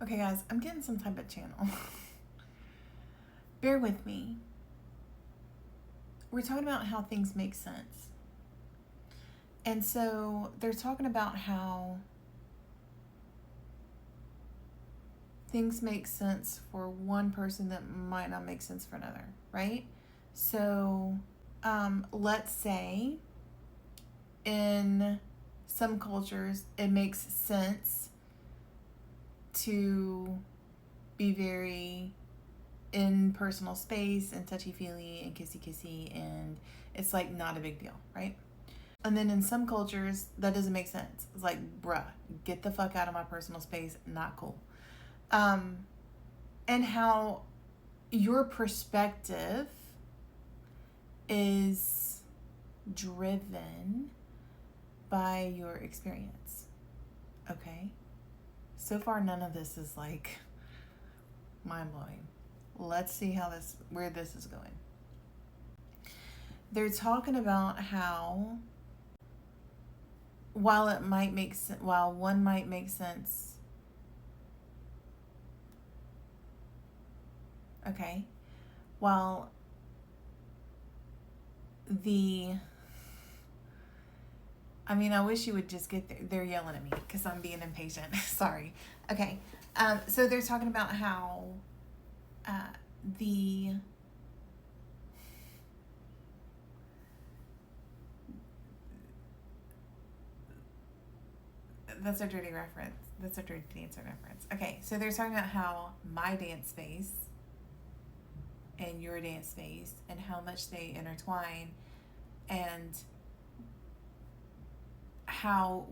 Okay, guys, I'm getting some type of channel. Bear with me. We're talking about how things make sense. And so they're talking about how things make sense for one person that might not make sense for another, right? So let's say in some cultures it makes sense to be very in personal space and touchy-feely and kissy-kissy, and it's like not a big deal, right? And then in some cultures that doesn't make sense. It's like, bruh, get the fuck out of my personal space, not cool. And how your perspective is driven by your experience. Okay? So far none of this is like mind-blowing. Let's see where this is going. They're talking about how while one might make sense, okay, while I wish you would just get there. They're yelling at me because I'm being impatient. Sorry. Okay. So they're talking about how that's a dirty reference. That's a dirty dancer reference. Okay, so they're talking about how my dance space and your dance space and how much they intertwine, and how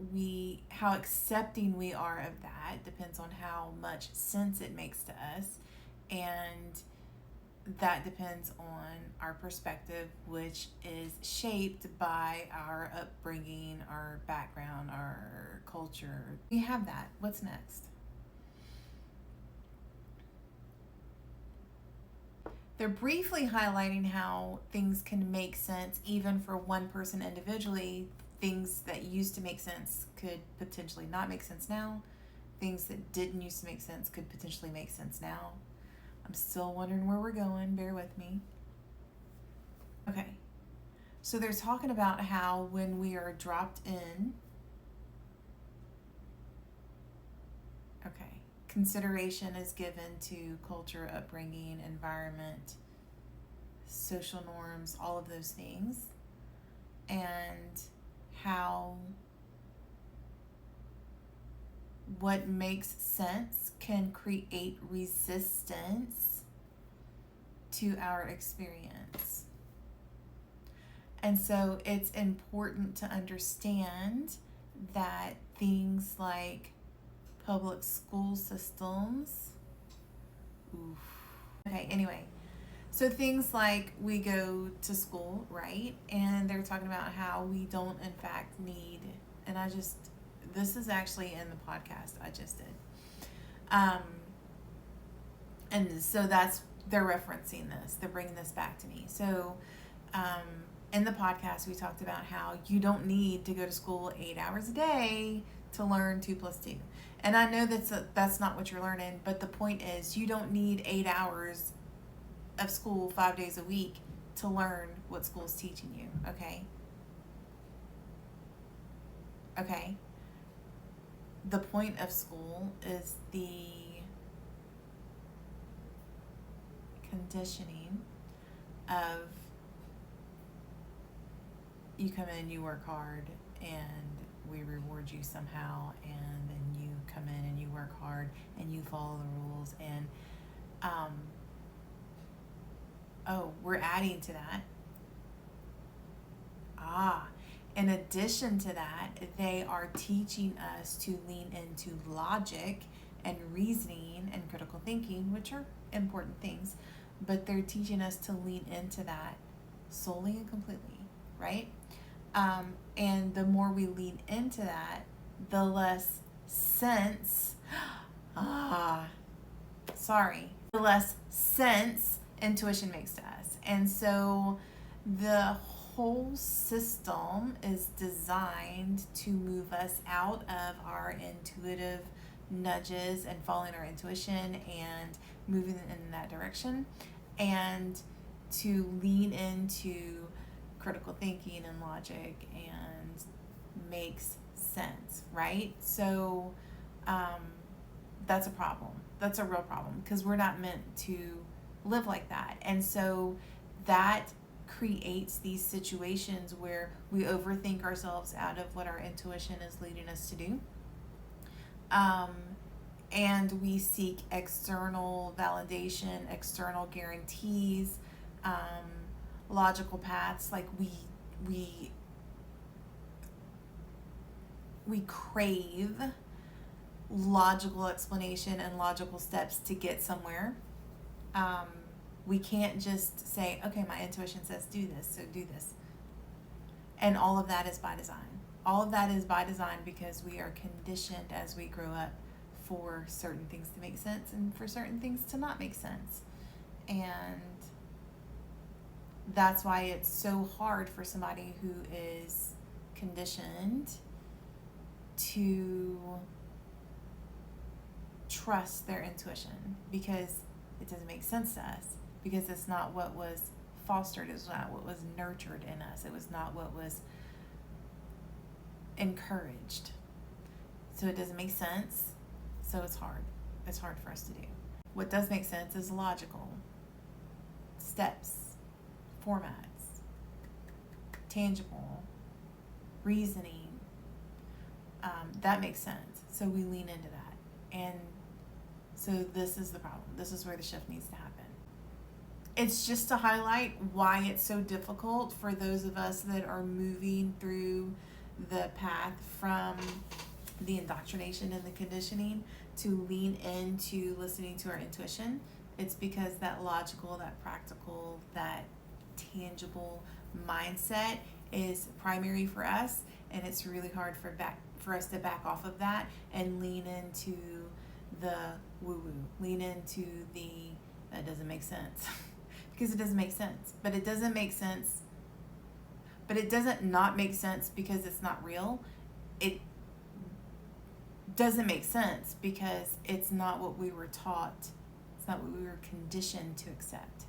accepting we are of that depends on how much sense it makes to us, and that depends on our perspective, which is shaped by our upbringing, our background, our culture. We have that. What's next? They're briefly highlighting how things can make sense even for one person individually. Things that used to make sense could potentially not make sense now. Things that didn't used to make sense could potentially make sense now. I'm still wondering where we're going. Bear with me. Okay. So they're talking about how when we are dropped in, okay, consideration is given to culture, upbringing, environment, social norms, all of those things, and how what makes sense can create resistance to our experience. And so it's important to understand that things like public school systems, okay, anyway, so things like we go to school, right? And they're talking about how we don't in fact need, and this is actually in the podcast I just did. And so they're referencing this. They're bringing this back to me. So in the podcast, we talked about how you don't need to go to school 8 hours a day to learn 2 + 2. And I know that's not what you're learning, but the point is you don't need 8 hours of school 5 days a week to learn what school's teaching you, okay? Okay. The point of school is the conditioning of you come in, you work hard, and we reward you somehow, and then you come in and you work hard and you follow the rules, and we're adding to that. In addition to that, they are teaching us to lean into logic and reasoning and critical thinking, which are important things, but they're teaching us to lean into that solely and completely, right? And the more we lean into that, the less sense, the less sense intuition makes to us. And so the whole system is designed to move us out of our intuitive nudges and following our intuition and moving in that direction, and to lean into critical thinking and logic and makes sense, right? So that's a problem. That's a real problem because we're not meant to live like that. And so that creates these situations where we overthink ourselves out of what our intuition is leading us to do. And we seek external validation, external guarantees, logical paths. Like we crave logical explanation and logical steps to get somewhere. We can't just say, okay, my intuition says do this, so do this. And all of that is by design. All of that is by design because we are conditioned as we grow up for certain things to make sense and for certain things to not make sense. And that's why it's so hard for somebody who is conditioned to trust their intuition, because it doesn't make sense to us, because it's not what was fostered, it's not what was nurtured in us, it was not what was encouraged. So it doesn't make sense, so it's hard for us to do. What does make sense is logical steps, formats, tangible reasoning. That makes sense, so we lean into that. And so this is the problem. This is where the shift needs to happen. It's just to highlight why it's so difficult for those of us that are moving through the path from the indoctrination and the conditioning to lean into listening to our intuition. It's because that logical, that practical, that tangible mindset is primary for us, and it's really hard for us to back off of that and lean into the woo-woo, lean into the that doesn't make sense. Because it doesn't make sense. But it doesn't make sense. But it doesn't not make sense because it's not real. It doesn't make sense because it's not what we were taught. It's not what we were conditioned to accept.